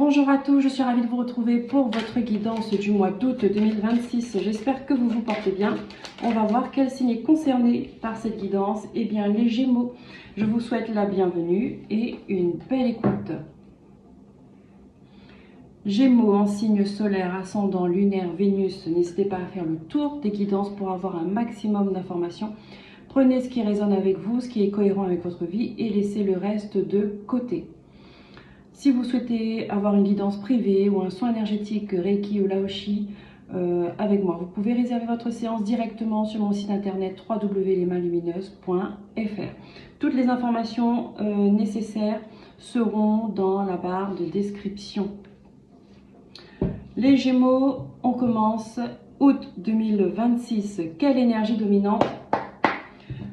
Bonjour à tous, je suis ravie de vous retrouver pour votre guidance du mois d'août 2026. J'espère que vous vous portez bien. On va voir quel signe est concerné par cette guidance. Eh bien, les Gémeaux, je vous souhaite la bienvenue et une belle écoute. Gémeaux en signe solaire, ascendant, lunaire, Vénus, n'hésitez pas à faire le tour des guidances pour avoir un maximum d'informations. Prenez ce qui résonne avec vous, ce qui est cohérent avec votre vie et laissez le reste de côté. Si vous souhaitez avoir une guidance privée ou un soin énergétique Reiki ou Laoshi avec moi, vous pouvez réserver votre séance directement sur mon site internet www.lesmainlumineuses.fr. Toutes les informations nécessaires seront dans la barre de description. Les Gémeaux, on commence août 2026. Quelle énergie dominante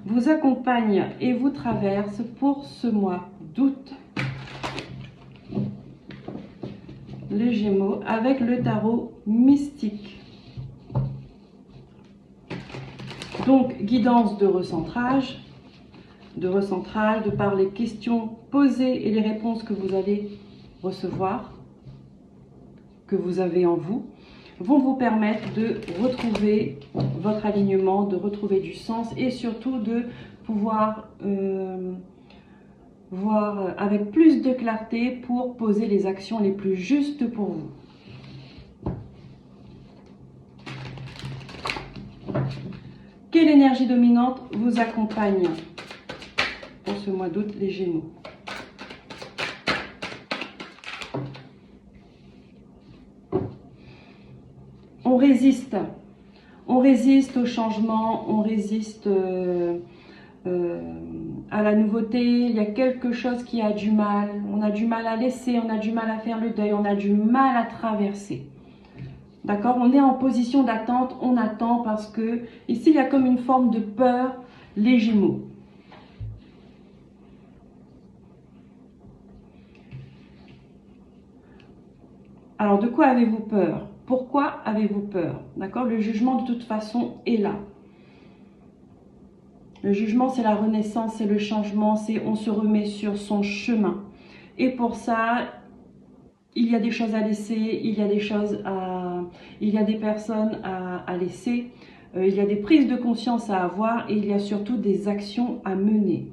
vous accompagne et vous traverse pour ce mois d'août? Les Gémeaux avec le tarot mystique. Donc, guidance de recentrage de par les questions posées et les réponses que vous allez recevoir, que vous avez en vous, vont vous permettre de retrouver votre alignement, de retrouver du sens et surtout de pouvoir voir avec plus de clarté pour poser les actions les plus justes pour vous. Quelle énergie dominante vous accompagne pour ce mois d'août, les Gémeaux? On résiste au changement, on résiste à la nouveauté. Il y a quelque chose qui a du mal, on a du mal à laisser, on a du mal à faire le deuil, on a du mal à traverser. D'accord? On est en position d'attente, on attend parce que ici il y a comme une forme de peur, les Gémeaux. Alors de quoi avez-vous peur? Pourquoi avez-vous peur? D'accord? Le jugement de toute façon est là. Le jugement, c'est la renaissance, c'est le changement, c'est on se remet sur son chemin. Et pour ça, il y a des choses à laisser, il y a des personnes à laisser, il y a des prises de conscience à avoir et il y a surtout des actions à mener.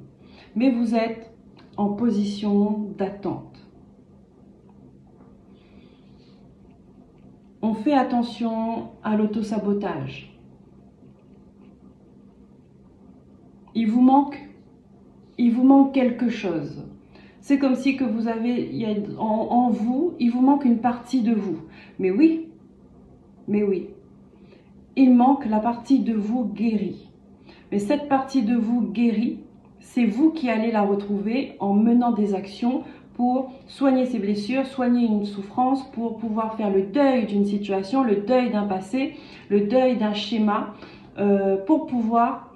Mais vous êtes en position d'attente. On fait attention à l'autosabotage. Il vous manque quelque chose. C'est comme si que vous avez en vous, il vous manque une partie de vous. Mais oui, il manque la partie de vous guérie. Mais cette partie de vous guérie, c'est vous qui allez la retrouver en menant des actions pour soigner ces blessures, soigner une souffrance, pour pouvoir faire le deuil d'une situation, le deuil d'un passé, le deuil d'un schéma, pour pouvoir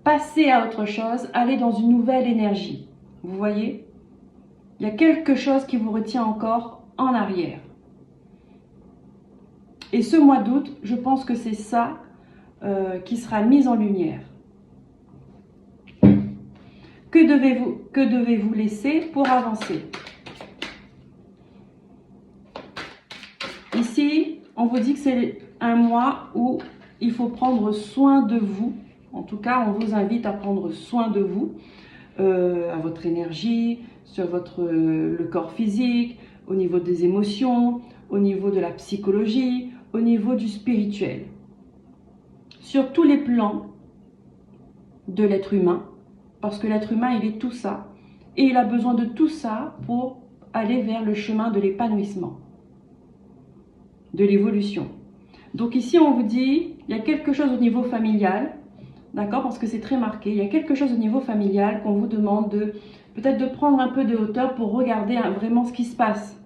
passer à autre chose, aller dans une nouvelle énergie. Vous voyez? Il y a quelque chose qui vous retient encore en arrière. Et ce mois d'août, je pense que c'est ça qui sera mis en lumière. Que devez-vous laisser pour avancer? Ici, on vous dit que c'est un mois où il faut prendre soin de vous. En tout cas, on vous invite à prendre soin de vous, à votre énergie, sur le corps physique, au niveau des émotions, au niveau de la psychologie, au niveau du spirituel. Sur tous les plans de l'être humain, parce que l'être humain, il est tout ça. Et il a besoin de tout ça pour aller vers le chemin de l'épanouissement, de l'évolution. Donc ici, on vous dit, il y a quelque chose au niveau familial. D'accord? Parce que c'est très marqué. Il y a quelque chose au niveau familial qu'on vous demande peut-être de prendre un peu de hauteur pour regarder vraiment ce qui se passe.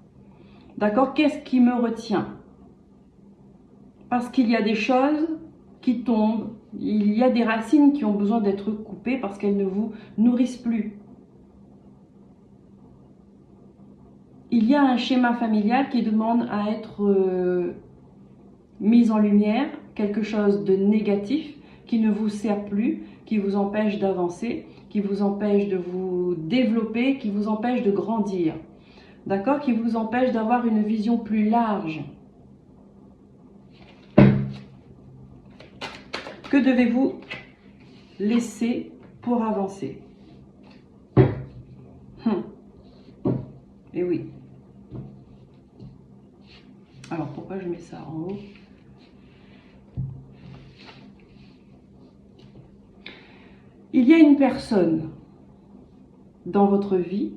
D'accord? Qu'est-ce qui me retient? Parce qu'il y a des choses qui tombent. Il y a des racines qui ont besoin d'être coupées parce qu'elles ne vous nourrissent plus. Il y a un schéma familial qui demande à être mis en lumière, quelque chose de négatif, qui ne vous sert plus, qui vous empêche d'avancer, qui vous empêche de vous développer, qui vous empêche de grandir. d'accord, qui vous empêche d'avoir une vision plus large. Que devez-vous laisser pour avancer? Et oui. Alors, pourquoi je mets ça en haut? Il y a une personne dans votre vie,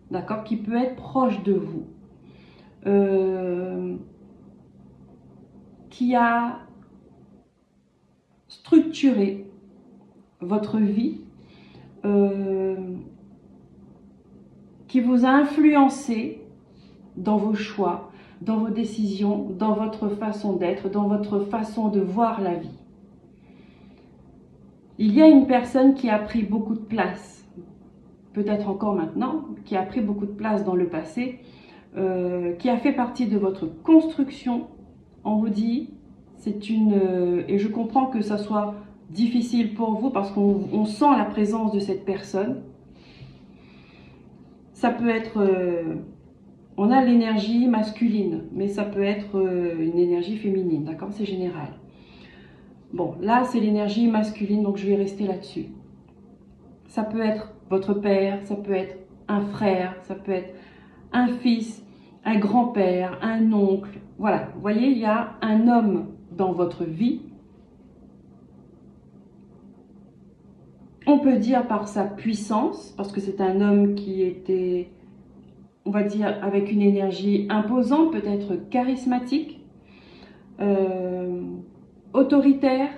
d'accord, qui peut être proche de vous, qui a structuré votre vie, qui vous a influencé dans vos choix, dans vos décisions, dans votre façon d'être, dans votre façon de voir la vie. Il y a une personne qui a pris beaucoup de place, peut-être encore maintenant, qui a pris beaucoup de place dans le passé, qui a fait partie de votre construction. On vous dit, c'est une... et je comprends que ça soit difficile pour vous parce qu'on sent la présence de cette personne. Ça peut être... on a l'énergie masculine, mais ça peut être une énergie féminine, d'accord? C'est général. Bon, là, c'est l'énergie masculine, donc je vais rester là-dessus. Ça peut être votre père, ça peut être un frère, ça peut être un fils, un grand-père, un oncle. Voilà, vous voyez, il y a un homme dans votre vie. On peut dire par sa puissance, parce que c'est un homme qui était, on va dire, avec une énergie imposante, peut-être charismatique, autoritaire.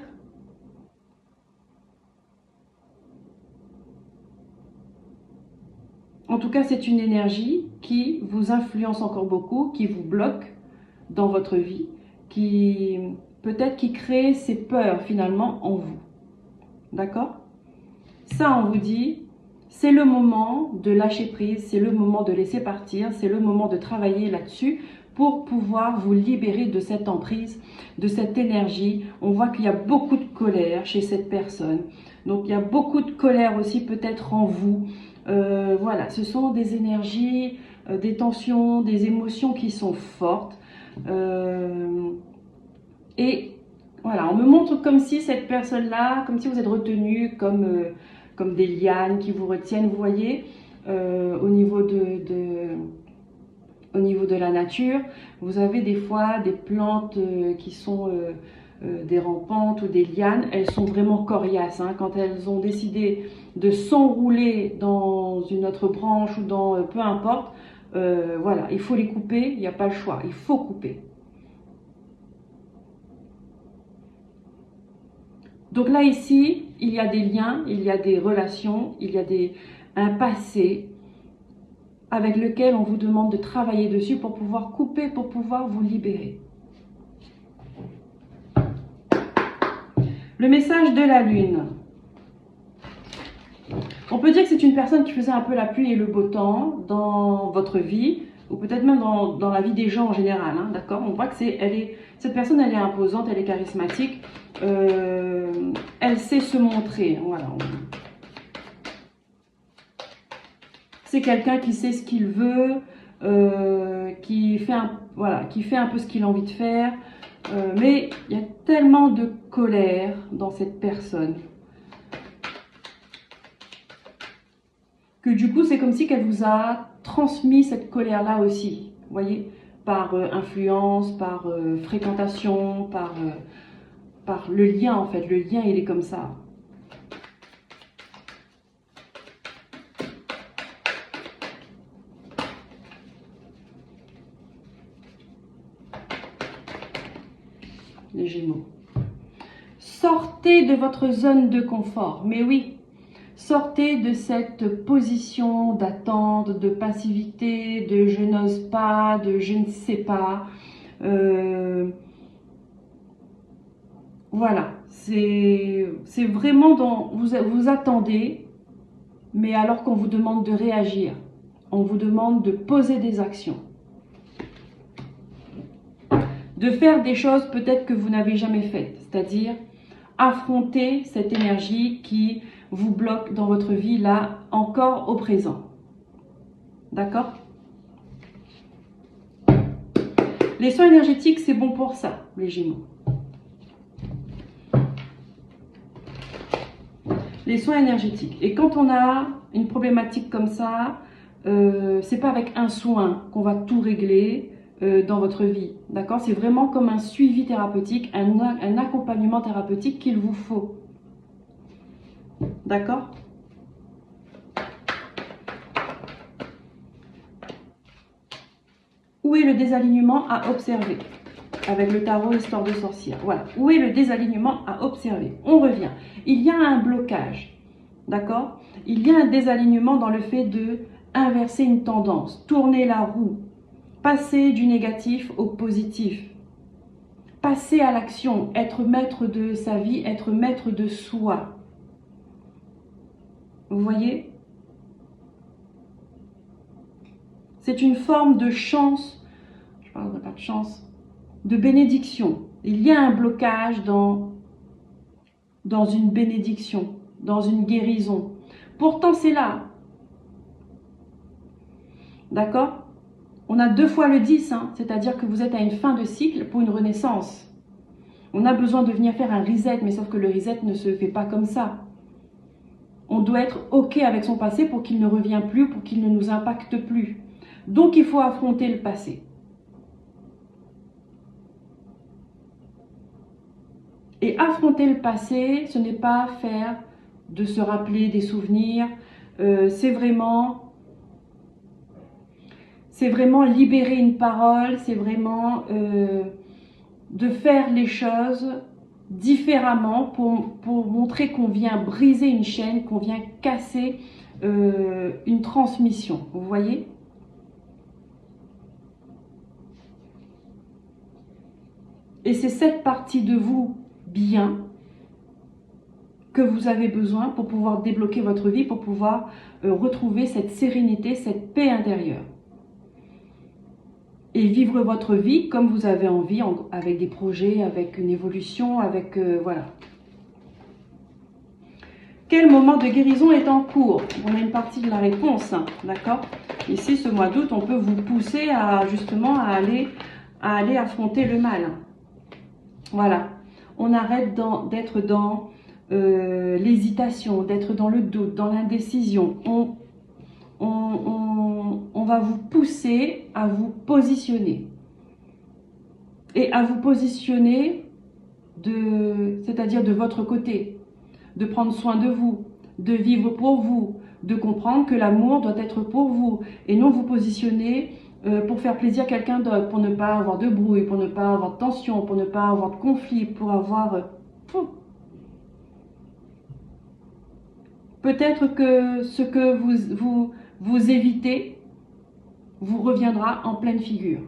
En tout cas, c'est une énergie qui vous influence encore beaucoup, qui vous bloque dans votre vie, qui peut-être qui crée ces peurs finalement en vous. D'accord? Ça, on vous dit, c'est le moment de lâcher prise, c'est le moment de laisser partir, c'est le moment de travailler là-dessus pour pouvoir vous libérer de cette emprise, de cette énergie. On voit qu'il y a beaucoup de colère chez cette personne. Donc, il y a beaucoup de colère aussi peut-être en vous. Voilà, ce sont des énergies, des tensions, des émotions qui sont fortes. Et voilà, on me montre comme si cette personne-là, comme si vous êtes retenu comme des lianes qui vous retiennent, vous voyez, au niveau de la nature. Vous avez des fois des plantes qui sont des rampantes ou des lianes, elles sont vraiment coriaces. Hein, quand elles ont décidé de s'enrouler dans une autre branche ou dans peu importe, voilà, il faut les couper, il n'y a pas le choix, il faut couper. Donc là, ici, il y a des liens, il y a des relations, il y a un passé avec lequel on vous demande de travailler dessus pour pouvoir couper, pour pouvoir vous libérer. Le message de la Lune. On peut dire que c'est une personne qui faisait un peu la pluie et le beau temps dans votre vie, ou peut-être même dans la vie des gens en général, hein, d'accord? On voit que cette personne, elle est imposante, elle est charismatique, elle sait se montrer, voilà. C'est quelqu'un qui sait ce qu'il veut, qui fait un peu ce qu'il a envie de faire, mais il y a tellement de colère dans cette personne que du coup, c'est comme si qu'elle vous a transmis cette colère-là aussi, vous voyez, par influence, par fréquentation, par le lien en fait. Le lien, il est comme ça. Les Gémeaux. Sortez de votre zone de confort, mais oui. Sortez de cette position d'attente, de passivité, de je n'ose pas, de je ne sais pas. Voilà, c'est vraiment dans... Vous attendez, mais alors qu'on vous demande de réagir, on vous demande de poser des actions. De faire des choses peut-être que vous n'avez jamais faites, c'est-à-dire affronter cette énergie qui vous bloque dans votre vie là, encore au présent. D'accord? Les soins énergétiques, c'est bon pour ça, les Gémeaux. Les soins énergétiques. Et quand on a une problématique comme ça, c'est pas avec un soin qu'on va tout régler dans votre vie. D'accord? C'est vraiment comme un suivi thérapeutique, un accompagnement thérapeutique qu'il vous faut. D'accord? Où est le désalignement à observer? Avec le tarot, histoire de sorcière. Voilà. Où est le désalignement à observer? On revient. Il y a un blocage. D'accord? Il y a un désalignement dans le fait de inverser une tendance, tourner la roue, passer du négatif au positif, passer à l'action, être maître de sa vie, être maître de soi. Vous voyez? C'est une forme de chance, je ne parlerai pas de chance, de bénédiction. Il y a un blocage dans une bénédiction, dans une guérison. Pourtant, c'est là. D'accord? On a 2 fois le 10, hein, c'est-à-dire que vous êtes à une fin de cycle pour une renaissance. On a besoin de venir faire un reset, mais sauf que le reset ne se fait pas comme ça. On doit être OK avec son passé pour qu'il ne revienne plus, pour qu'il ne nous impacte plus. Donc, il faut affronter le passé. Et affronter le passé, ce n'est pas faire de se rappeler des souvenirs, c'est vraiment libérer une parole, c'est vraiment de faire les choses différemment pour montrer qu'on vient briser une chaîne, qu'on vient casser une transmission. Vous voyez? Et c'est cette partie de vous bien que vous avez besoin pour pouvoir débloquer votre vie, pour pouvoir retrouver cette sérénité, cette paix intérieure. Et vivre votre vie comme vous avez envie, avec des projets, avec une évolution, avec... voilà. Quel moment de guérison est en cours? On a une partie de la réponse, hein, d'accord? Ici, ce mois d'août, on peut vous pousser à justement à aller affronter le mal. Voilà. On arrête d'être dans l'hésitation, d'être dans le doute, dans l'indécision. On va vous pousser à vous positionner. Et à vous positionner, c'est-à-dire de votre côté, de prendre soin de vous, de vivre pour vous, de comprendre que l'amour doit être pour vous, et non vous positionner pour faire plaisir à quelqu'un d'autre, pour ne pas avoir de brouille, pour ne pas avoir de tension, pour ne pas avoir de conflit, pour avoir... Peut-être que ce que vous évitez vous reviendra en pleine figure.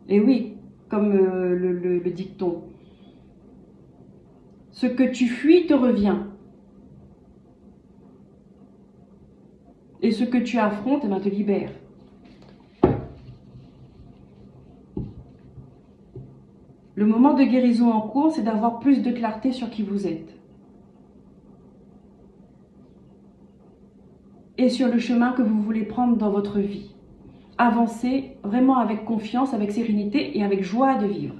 Et oui, comme le dicton. Ce que tu fuis te revient. Et ce que tu affrontes, eh bien, te libère. Le moment de guérison en cours, c'est d'avoir plus de clarté sur qui vous êtes. Et sur le chemin que vous voulez prendre dans votre vie. Avancez vraiment avec confiance, avec sérénité et avec joie de vivre.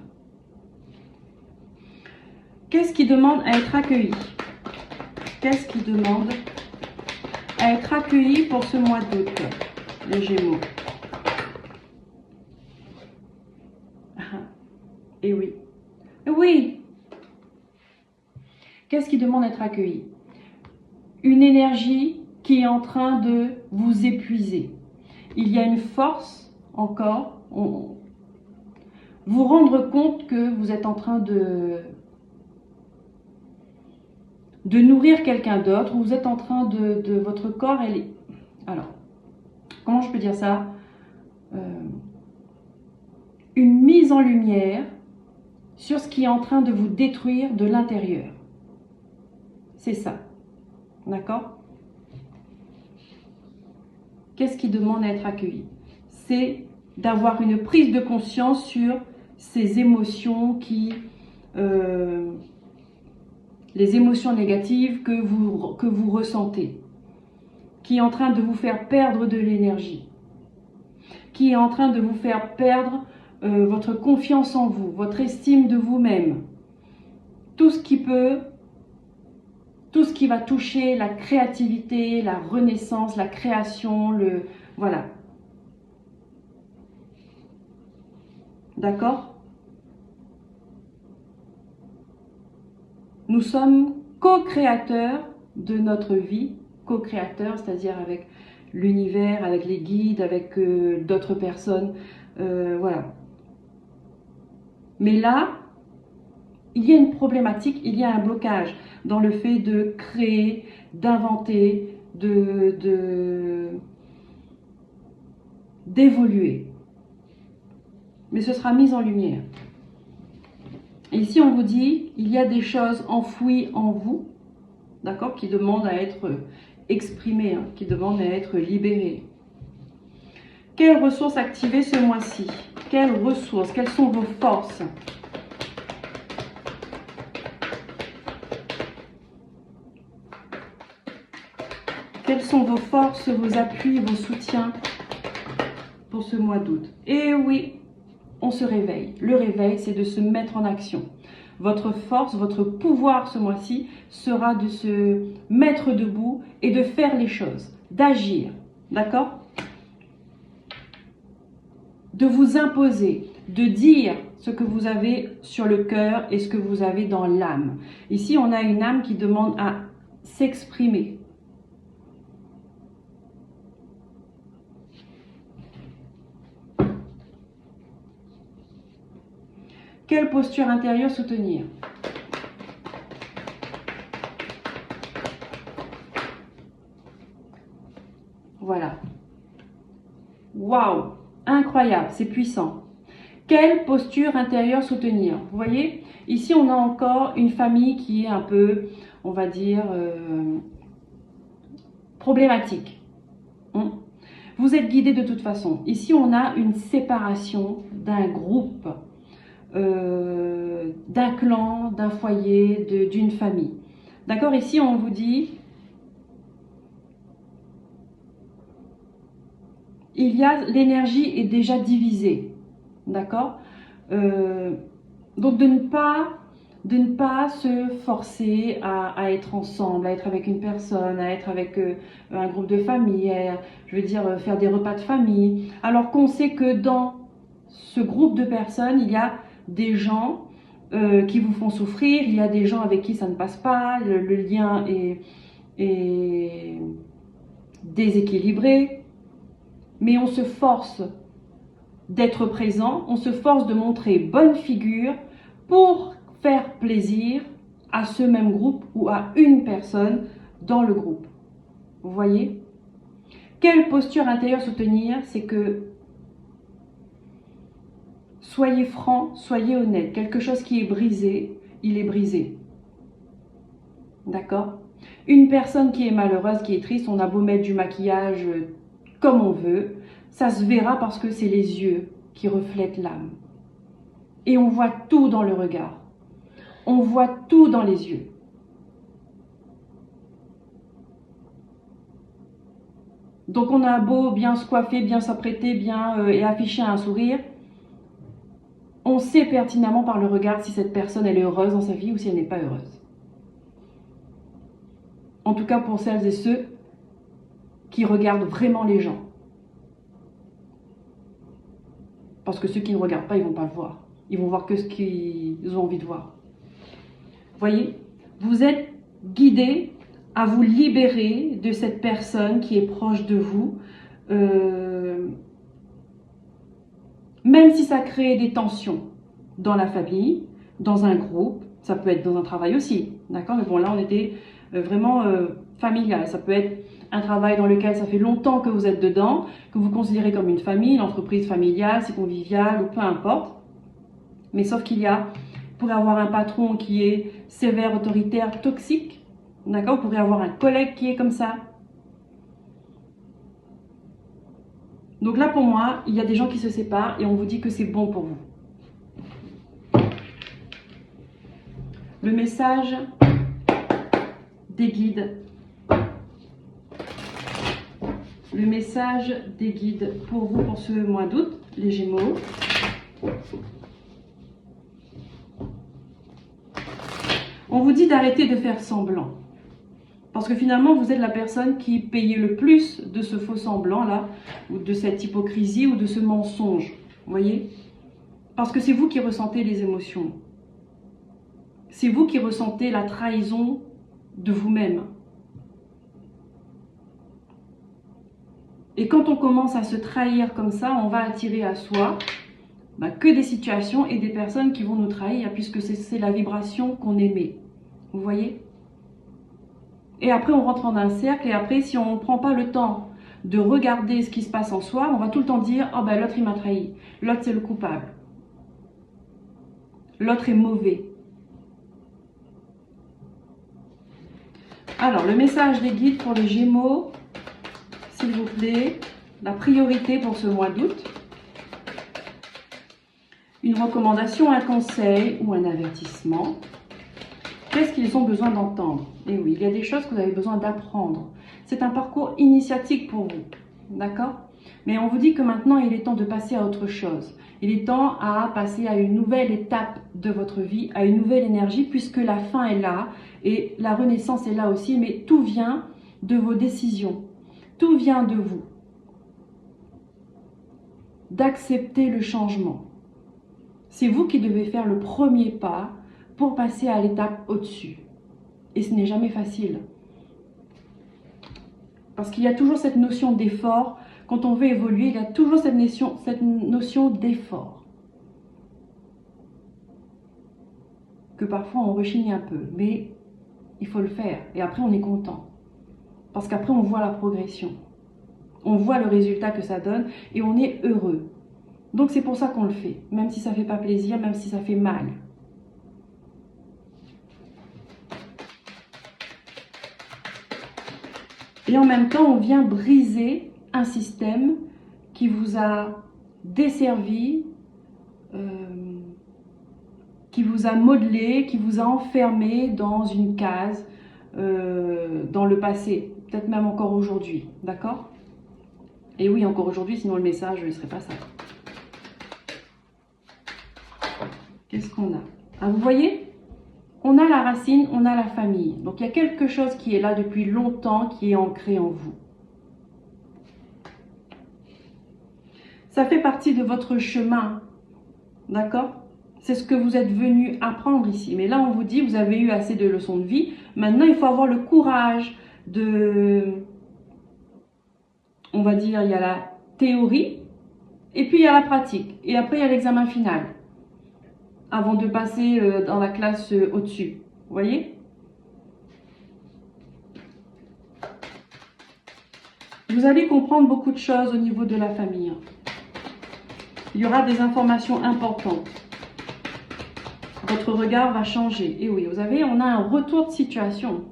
Qu'est-ce qui demande à être accueilli? Qu'est-ce qui demande à être accueilli pour ce mois d'août, les Gémeaux? Et oui. Oui. Qu'est-ce qui demande à être accueilli? Une énergie qui est en train de vous épuiser. Il y a une force encore. Vous rendre compte que vous êtes en train de nourrir quelqu'un d'autre, ou vous êtes en train de votre corps, alors, comment je peux dire ça? Une mise en lumière sur ce qui est en train de vous détruire de l'intérieur. C'est ça. D'accord? Qu'est-ce qui demande à être accueilli? C'est d'avoir une prise de conscience sur ces émotions les émotions négatives que vous ressentez, qui est en train de vous faire perdre de l'énergie, qui est en train de vous faire perdre votre confiance en vous, votre estime de vous-même, tout ce qui va toucher la créativité, la renaissance, la création, voilà. D'accord? Nous sommes co-créateurs de notre vie, co-créateurs, c'est-à-dire avec l'univers, avec les guides, avec d'autres personnes, voilà. Mais là, il y a une problématique, il y a un blocage dans le fait de créer, d'inventer, d'évoluer. Mais ce sera mis en lumière. Et ici, on vous dit, il y a des choses enfouies en vous, d'accord, qui demandent à être exprimées, hein, qui demandent à être libérées. Quelles ressources activer ce mois-ci? Quelles ressources? Quelles sont vos forces? Quelles sont vos forces, vos appuis, vos soutiens pour ce mois d'août? Et oui, on se réveille. Le réveil, c'est de se mettre en action. Votre force, votre pouvoir ce mois-ci sera de se mettre debout et de faire les choses, d'agir, d'accord? De vous imposer, de dire ce que vous avez sur le cœur et ce que vous avez dans l'âme. Ici, on a une âme qui demande à s'exprimer. Quelle posture intérieure soutenir? Voilà. Waouh! Incroyable, c'est puissant. Quelle posture intérieure soutenir? Vous voyez, ici on a encore une famille qui est un peu, on va dire, problématique. Vous êtes guidé de toute façon. Ici on a une séparation d'un groupe. D'un clan, d'un foyer, d'une famille. D'accord? Ici, on vous dit, l'énergie est déjà divisée. D'accord? Donc, de ne pas se forcer à être ensemble, à être avec une personne, à être avec un groupe de famille, je veux dire, faire des repas de famille. Alors qu'on sait que dans ce groupe de personnes, il y a des gens qui vous font souffrir, il y a des gens avec qui ça ne passe pas, le lien est déséquilibré, mais on se force d'être présent, on se force de montrer bonne figure pour faire plaisir à ce même groupe ou à une personne dans le groupe. Vous voyez? Quelle posture intérieure soutenir? C'est que soyez franc, soyez honnête. Quelque chose qui est brisé, il est brisé. D'accord? Une personne qui est malheureuse, qui est triste, on a beau mettre du maquillage comme on veut, ça se verra parce que c'est les yeux qui reflètent l'âme. Et on voit tout dans le regard. On voit tout dans les yeux. Donc on a beau bien se coiffer, bien s'apprêter, bien et afficher un sourire, on sait pertinemment par le regard si cette personne elle est heureuse dans sa vie ou si elle n'est pas heureuse. En tout cas pour celles et ceux qui regardent vraiment les gens. Parce que ceux qui ne regardent pas, ils ne vont pas le voir. Ils vont voir que ce qu'ils ont envie de voir. Voyez, vous êtes guidé à vous libérer de cette personne qui est proche de vous, même si ça crée des tensions dans la famille, dans un groupe, ça peut être dans un travail aussi, d'accord? Mais bon, là, on était vraiment familial. Ça peut être un travail dans lequel ça fait longtemps que vous êtes dedans, que vous considérez comme une famille, une entreprise familiale, c'est convivial ou peu importe. Mais sauf qu'il y a, pour avoir un patron qui est sévère, autoritaire, toxique, d'accord? Vous pourrez avoir un collègue qui est comme ça. Donc là, pour moi, il y a des gens qui se séparent et on vous dit que c'est bon pour vous. Le message des guides. Le message des guides pour vous pour ce mois d'août, les Gémeaux. On vous dit d'arrêter de faire semblant. Parce que finalement, vous êtes la personne qui payait le plus de ce faux semblant-là, ou de cette hypocrisie, ou de ce mensonge. Vous voyez? Parce que c'est vous qui ressentez les émotions. C'est vous qui ressentez la trahison de vous-même. Et quand on commence à se trahir comme ça, on va attirer à soi que des situations et des personnes qui vont nous trahir, puisque c'est la vibration qu'on émet. Vous voyez? Et après, on rentre dans un cercle, et après, si on ne prend pas le temps de regarder ce qui se passe en soi, on va tout le temps dire « Oh ben l'autre, il m'a trahi. L'autre, c'est le coupable. L'autre est mauvais. » Alors, le message des guides pour les Gémeaux, s'il vous plaît, la priorité pour ce mois d'août. Une recommandation, un conseil ou un avertissement. Qu'est-ce qu'ils ont besoin d'entendre? Et oui, il y a des choses que vous avez besoin d'apprendre. C'est un parcours initiatique pour vous, d'accord? Mais on vous dit que maintenant, il est temps de passer à autre chose. Il est temps à passer à une nouvelle étape de votre vie, à une nouvelle énergie, puisque la fin est là et la renaissance est là aussi, mais tout vient de vos décisions. Tout vient de vous. D'accepter le changement. C'est vous qui devez faire le premier pas pour passer à l'étape au-dessus. Et ce n'est jamais facile. Parce qu'il y a toujours cette notion d'effort. Quand on veut évoluer, il y a toujours cette notion d'effort. Que parfois on rechigne un peu. Mais il faut le faire. Et après on est content. Parce qu'après on voit la progression. On voit le résultat que ça donne et on est heureux. Donc c'est pour ça qu'on le fait. Même si ça ne fait pas plaisir, même si ça fait mal. Et en même temps, on vient briser un système qui vous a desservi, qui vous a modelé, qui vous a enfermé dans une case, dans le passé, peut-être même encore aujourd'hui, d'accord? Et oui, encore aujourd'hui, sinon le message ne serait pas ça. Qu'est-ce qu'on a? Ah, vous voyez? On a la racine, on a la famille. Donc il y a quelque chose qui est là depuis longtemps, qui est ancré en vous. Ça fait partie de votre chemin, d'accord? C'est ce que vous êtes venu apprendre ici. Mais là, on vous dit, vous avez eu assez de leçons de vie. Maintenant, il faut avoir le courage de... On va dire, il y a la théorie, et puis il y a la pratique. Et après, il y a l'examen final. Avant de passer dans la classe au-dessus. Vous voyez? Vous allez comprendre beaucoup de choses au niveau de la famille. Il y aura des informations importantes. Votre regard va changer. Et oui, vous savez, on a un retour de situation.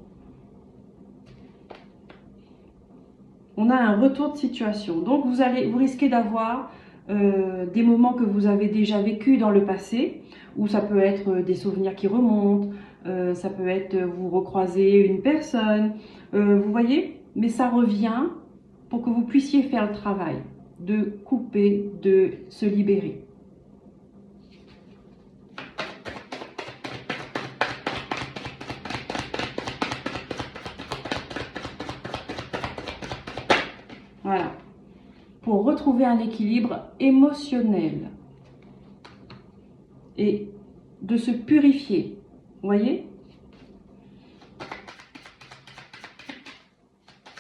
On a un retour de situation. Donc, vous risquez d'avoir des moments que vous avez déjà vécus dans le passé, où ça peut être des souvenirs qui remontent, ça peut être vous recroisez une personne, vous voyez, mais ça revient pour que vous puissiez faire le travail de couper, de se libérer. Voilà, pour retrouver un équilibre émotionnel et de se purifier, vous voyez?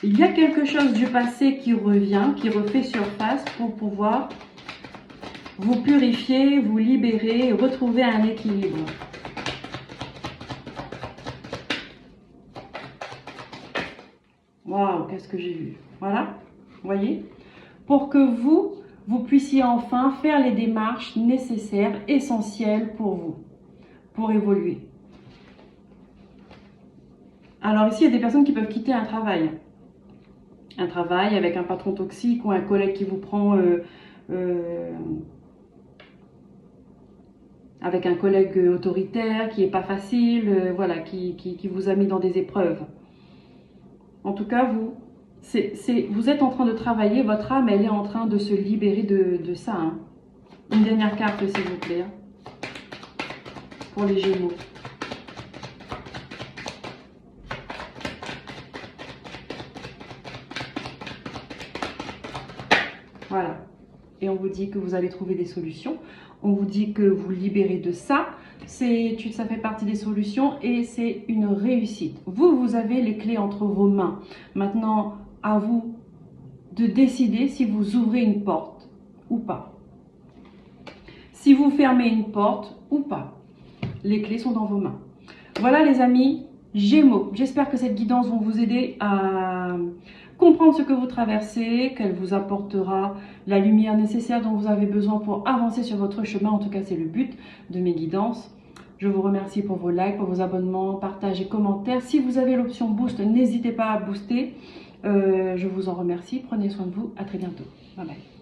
Il y a quelque chose du passé qui revient, qui refait surface pour pouvoir vous purifier, vous libérer et retrouver un équilibre. Waouh, qu'est-ce que j'ai vu? Voilà, vous voyez? Pour que vous puissiez enfin faire les démarches nécessaires, essentielles pour vous, pour évoluer. Alors ici, il y a des personnes qui peuvent quitter un travail. Un travail avec un patron toxique ou un collègue qui vous prend avec un collègue autoritaire qui n'est pas facile, voilà, qui vous a mis dans des épreuves. En tout cas, vous êtes en train de travailler, votre âme, elle est en train de se libérer de ça. Hein. Une dernière carte, s'il vous plaît, hein, pour les Gémeaux. Voilà. Et on vous dit que vous allez trouver des solutions. On vous dit que vous libérez de ça. Ça fait partie des solutions et c'est une réussite. Vous avez les clés entre vos mains. Maintenant, à vous de décider si vous ouvrez une porte ou pas. Si vous fermez une porte ou pas. Les clés sont dans vos mains. Voilà les amis, Gémeaux. J'espère que cette guidance va vous aider à comprendre ce que vous traversez, qu'elle vous apportera la lumière nécessaire dont vous avez besoin pour avancer sur votre chemin. En tout cas, c'est le but de mes guidances. Je vous remercie pour vos likes, pour vos abonnements, partages et commentaires. Si vous avez l'option Boost, n'hésitez pas à booster. Je vous en remercie. Prenez soin de vous. À très bientôt. Bye bye.